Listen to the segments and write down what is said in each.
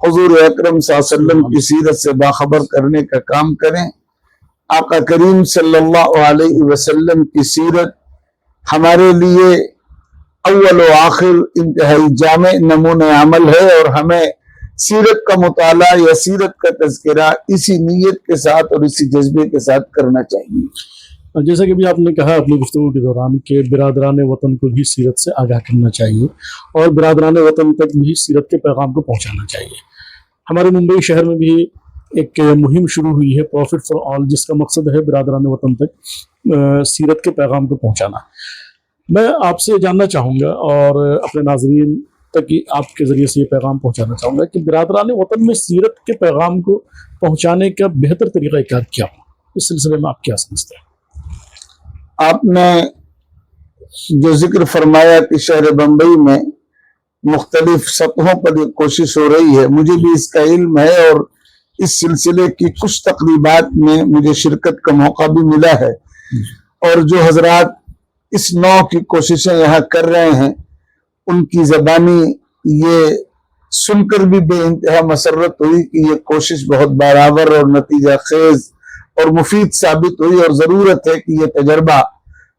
حضور اکرم صلی اللہ علیہ وسلم کی سیرت سے باخبر کرنے کا کام کریں. آقا کریم صلی اللہ علیہ وسلم کی سیرت ہمارے لیے اول و آخر انتہائی جامع نمونہ عمل ہے، اور ہمیں سیرت کا مطالعہ یا سیرت کا تذکرہ اسی نیت کے ساتھ اور اسی جذبے کے ساتھ کرنا چاہیے. جیسا کہ بھی آپ نے کہا اپنی گفتگو کے دوران کہ برادران وطن کو بھی سیرت سے آگاہ کرنا چاہیے اور برادران وطن تک بھی سیرت کے پیغام کو پہنچانا چاہیے. ہمارے ممبئی شہر میں بھی ایک مہم شروع ہوئی ہے پروفٹ فار آل، جس کا مقصد ہے برادران وطن تک سیرت کے پیغام کو پہنچانا. میں آپ سے جاننا چاہوں گا اور اپنے ناظرین تک آپ کے ذریعے سے یہ پیغام پہنچانا چاہوں گا کہ برادران وطن میں سیرت کے پیغام کو پہنچانے کا بہتر طریقہ کار کیا ہو، اس سلسلے میں آپ کیا سمجھتے ہیں؟ آپ نے جو ذکر فرمایا کہ شہر بمبئی میں مختلف سطحوں پر یہ کوشش ہو رہی ہے، مجھے بھی اس کا علم ہے اور اس سلسلے کی کچھ تقریبات میں مجھے شرکت کا موقع بھی ملا ہے. اور جو حضرات اس نوع کی کوششیں یہاں کر رہے ہیں ان کی زبانی یہ سن کر بھی بے انتہا مسرت ہوئی کہ یہ کوشش بہت برابر اور نتیجہ خیز اور مفید ثابت ہوئی، اور ضرورت ہے کہ یہ تجربہ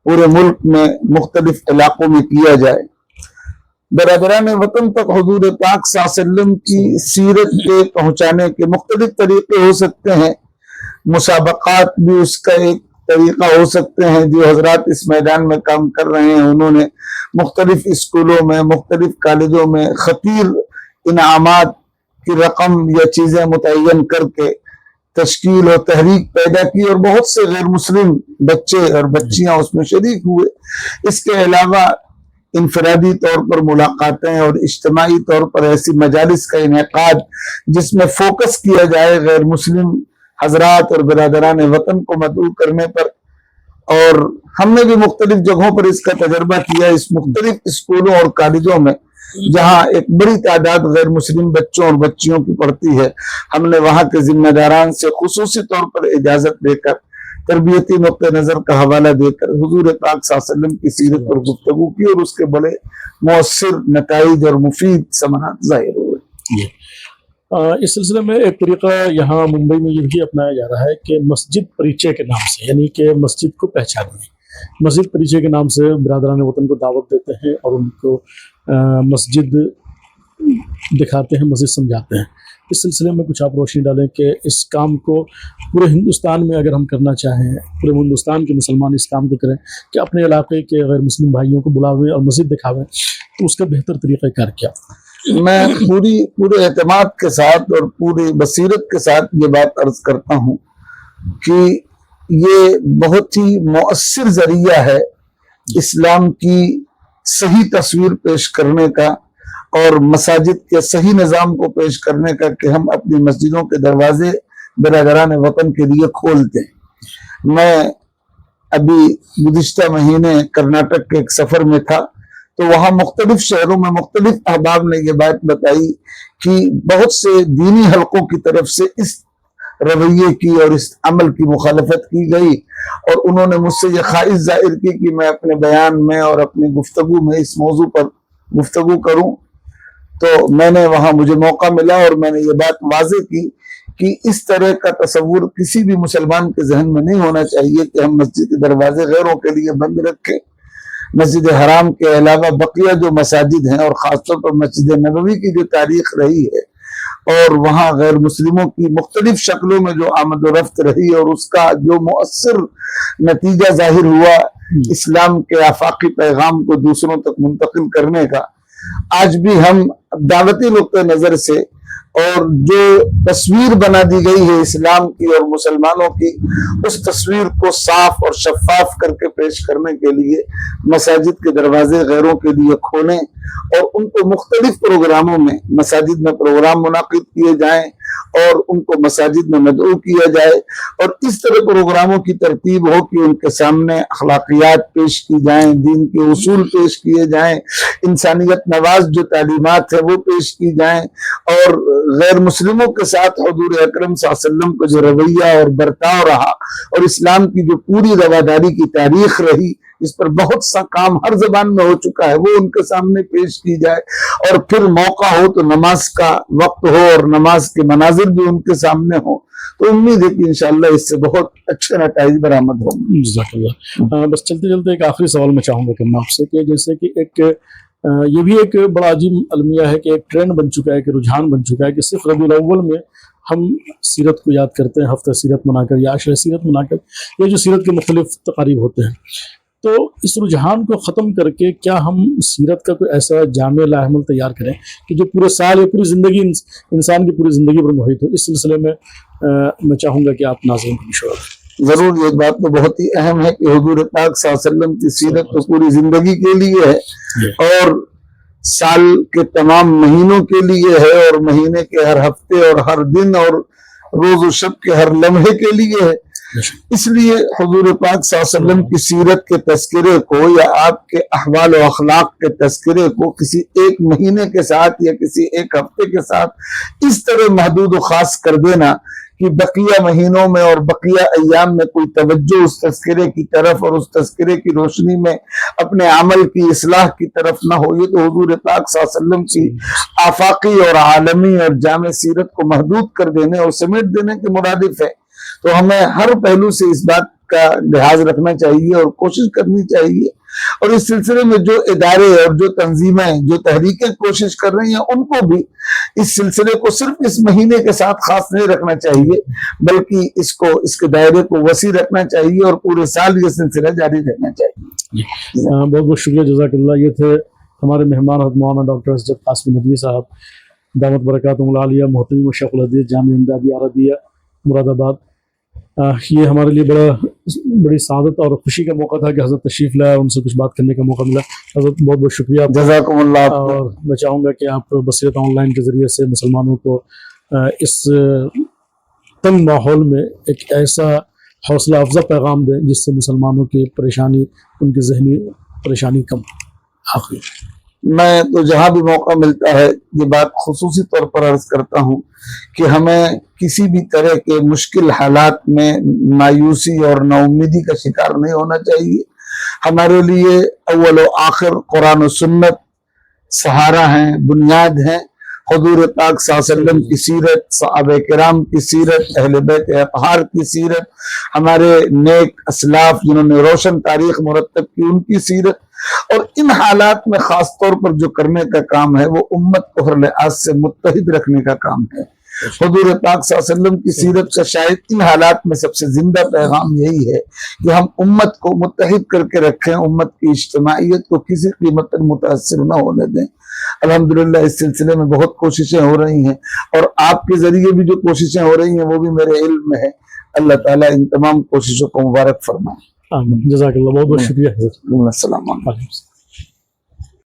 پورے ملک میں مختلف علاقوں میں کیا جائے. برادران وطن تک حضور پاک صلی اللہ علیہ وسلم کی سیرت کے پہنچانے کے مختلف طریقے ہو سکتے ہیں. مسابقات بھی اس کا ایک طریقہ ہو سکتے ہیں. جو حضرات اس میدان میں کام کر رہے ہیں انہوں نے مختلف اسکولوں میں، مختلف کالجوں میں خطیر انعامات کی رقم یا چیزیں متعین کر کے تشکیل اور تحریک پیدا کی، اور بہت سے غیر مسلم بچے اور بچیاں اس میں شریک ہوئے. اس کے علاوہ انفرادی طور پر ملاقاتیں اور اجتماعی طور پر ایسی مجالس کا انعقاد جس میں فوکس کیا جائے غیر مسلم حضرات اور برادران وطن کو مدعو کرنے پر. اور ہم نے بھی مختلف جگہوں پر اس کا تجربہ کیا، اس مختلف اسکولوں اور کالجوں میں جہاں ایک بڑی تعداد غیر مسلم بچوں اور بچیوں کی پڑھتی ہے. ہم نے وہاں کے ذمہ داران سے خصوصی طور پر اجازت لے کر، تربیتی نقطہ نظر کا حوالہ دے کر حضور پاک صلی اللہ علیہ وسلم کی سیرت پر گفتگو کی، اور اس کے بڑے مؤثر نتائج اور مفید ثمرات ظاہر ہوئے. اس سلسلے میں ایک طریقہ یہاں ممبئی میں یہ بھی اپنایا جا رہا ہے کہ مسجد پریچے کے نام سے، یعنی کہ مسجد کو پہچانیں. مسجد پریچے کے نام سے برادران وطن کو دعوت دیتے ہیں اور ان کو مسجد دکھاتے ہیں، مسجد سمجھاتے ہیں. اس سلسلے میں کچھ آپ روشنی ڈالیں کہ اس کام کو پورے ہندوستان میں اگر ہم کرنا چاہیں، پورے ہندوستان کے مسلمان اس کام کو کریں کہ اپنے علاقے کے غیر مسلم بھائیوں کو بلاویں اور مسجد دکھاویں، تو اس کا بہتر طریقہ کار کیا؟ میں پورے اعتماد کے ساتھ اور پوری بصیرت کے ساتھ یہ بات عرض کرتا ہوں کہ یہ بہت ہی مؤثر ذریعہ ہے اسلام کی صحیح تصویر پیش کرنے کا اور مساجد کے صحیح نظام کو پیش کرنے کا کہ ہم اپنی مسجدوں کے دروازے برادران وطن کے لیے کھولتے ہیں. میں ابھی گزشتہ مہینے کرناٹک کے ایک سفر میں تھا تو وہاں مختلف شہروں میں مختلف احباب نے یہ بات بتائی کہ بہت سے دینی حلقوں کی طرف سے اس رویے کی اور اس عمل کی مخالفت کی گئی، اور انہوں نے مجھ سے یہ خواہش ظاہر کی کہ میں اپنے بیان میں اور اپنی گفتگو میں اس موضوع پر گفتگو کروں. تو میں نے وہاں مجھے موقع ملا اور میں نے یہ بات واضح کی کہ اس طرح کا تصور کسی بھی مسلمان کے ذہن میں نہیں ہونا چاہیے کہ ہم مسجد کے دروازے غیروں کے لیے بند رکھیں. مسجد حرام کے علاوہ بقیہ جو مساجد ہیں اور خاص طور پر مسجد نبوی کی جو تاریخ رہی ہے اور وہاں غیر مسلموں کی مختلف شکلوں میں جو آمد و رفت رہی اور اس کا جو مؤثر نتیجہ ظاہر ہوا اسلام کے آفاقی پیغام کو دوسروں تک منتقل کرنے کا، آج بھی ہم دعوتی نقطہ نظر سے اور جو تصویر بنا دی گئی ہے اسلام کی اور مسلمانوں کی، اس تصویر کو صاف اور شفاف کر کے پیش کرنے کے لیے مساجد کے دروازے غیروں کے لیے کھولیں اور ان کو مختلف پروگراموں میں مساجد میں پروگرام منعقد کیے جائیں اور ان کو مساجد میں مدعو کیا جائے، اور اس طرح پروگراموں کی ترتیب ہو کہ ان کے سامنے اخلاقیات پیش کی جائیں، دین کے اصول پیش کیے جائیں، انسانیت نواز جو تعلیمات ہے وہ پیش کی جائیں، اور غیر مسلموں کے ساتھ حضور اکرم صلی اللہ علیہ وسلم کا جو رویہ اور برتاؤ رہا اور اسلام کی جو پوری رواداری کی تاریخ رہی اس پر بہت سا کام ہر زبان میں ہو چکا ہے، وہ ان کے سامنے پیش کی جائے، اور پھر موقع ہو تو نماز کا وقت ہو اور نماز کے مناظر بھی ان کے سامنے ہو، تو امید ہے کہ انشاءاللہ اس سے بہت اچھے نتائج برآمد ہوں گے۔ جزاک اللہ۔ بس چلتے چلتے ایک آخری سوال میں چاہوں گا کرنا آپ سے، کہ جیسے کہ ایک یہ بھی ایک بڑا عجیب المیہ ہے کہ ایک ٹرینڈ بن چکا ہے، کہ رجحان بن چکا ہے کہ صرف ربیع الاول میں ہم سیرت کو یاد کرتے ہیں، ہفتہ سیرت منا کر یا عشرہ سیرت منا کر، یہ جو سیرت کے مختلف تقاریب ہوتے ہیں، تو اس رجحان کو ختم کر کے کیا ہم سیرت کا کوئی ایسا جامع لاحمل تیار کریں کہ جو پورے سال یا پوری زندگی انسان کی پوری زندگی پر محیط ہو؟ اس سلسلے میں میں چاہوں گا کہ آپ ناظرین کو مشورہ دیں۔ ضرور، یہ بات تو بہت ہی اہم ہے کہ حضور پاک صلی اللہ علیہ وسلم کی سیرت تو پوری زندگی کے لیے ہے، اور سال کے تمام مہینوں کے لیے ہے، اور مہینے کے ہر ہفتے اور ہر دن اور روز و شب کے ہر لمحے کے لیے ہے۔ اس لیے حضور پاک صلی اللہ علیہ وسلم کی سیرت کے تذکرے کو یا آپ کے احوال و اخلاق کے تذکرے کو کسی ایک مہینے کے ساتھ یا کسی ایک ہفتے کے ساتھ اس طرح محدود و خاص کر دینا کہ بقیہ مہینوں میں اور بقیہ ایام میں کوئی توجہ اس تذکرے کی طرف اور اس تذکرے کی روشنی میں اپنے عمل کی اصلاح کی طرف نہ ہو، یہ تو حضور پاک صلی اللہ علیہ وسلم کی آفاقی اور عالمی اور جامع سیرت کو محدود کر دینے اور سمیٹ دینے کے مرادف ہے۔ تو ہمیں ہر پہلو سے اس بات کا لحاظ رکھنا چاہیے اور کوشش کرنی چاہیے، اور اس سلسلے میں جو ادارے اور جو تنظیمیں جو تحریکیں کوشش کر رہی ہیں ان کو بھی اس سلسلے کو صرف اس مہینے کے ساتھ خاص نہیں رکھنا چاہیے، بلکہ اس کے دائرے کو وسیع رکھنا چاہیے اور پورے سال یہ سلسلہ جاری رہنا چاہیے۔ بہت بہت شکریہ، جزاک اللہ۔ یہ تھے ہمارے مہمان حضرت مولانا ڈاکٹر اسجد قاسمی ندوی صاحب، دامت برکاتہم العالیہ، محترم شیخ الحدیث جامعہ امدادیہ عربیہ مراد آباد۔ یہ ہمارے لیے بڑی سعادت اور خوشی کا موقع تھا کہ حضرت تشریف لائے، ان سے کچھ بات کرنے کا موقع ملا۔ حضرت بہت بہت شکریہ، جزاکم اللہ۔ اور میں چاہوں گا کہ آپ بصیرت آن لائن کے ذریعے سے مسلمانوں کو اس تنگ ماحول میں ایک ایسا حوصلہ افزا پیغام دیں جس سے مسلمانوں کی پریشانی، ان کی ذہنی پریشانی کم۔ آخری میں تو جہاں بھی موقع ملتا ہے یہ بات خصوصی طور پر عرض کرتا ہوں کہ ہمیں کسی بھی طرح کے مشکل حالات میں مایوسی اور نا امیدی کا شکار نہیں ہونا چاہیے۔ ہمارے لیے اول و آخر قرآن و سنت سہارا ہیں، بنیاد ہیں۔ حضور پاک صلی اللہ علیہ وسلم کی سیرت، صحابہ کرام کی سیرت، اہل بیت اطہار کی سیرت، ہمارے نیک اسلاف جنہوں نے روشن تاریخ مرتب کی ان کی سیرت، اور ان حالات میں خاص طور پر جو کرنے کا کام ہے وہ امت کو ہر لحاظ سے متحد رکھنے کا کام ہے۔ حضور پاک صلی اللہ علیہ وسلم کی سیرت کا شاید ان حالات میں سب سے زندہ پیغام یہی ہے کہ ہم امت کو متحد کر کے رکھیں، امت کی اجتماعیت کو کسی قیمت پر متاثر نہ ہونے دیں۔ الحمدللہ اس سلسلے میں بہت کوششیں ہو رہی ہیں، اور آپ کے ذریعے بھی جو کوششیں ہو رہی ہیں وہ بھی میرے علم میں ہے۔ اللہ تعالیٰ ان تمام کوششوں کو مبارک فرمائے۔ آمین، جزاک اللہ، بہت بہت شکریہ حضرت۔ السلام علیکم۔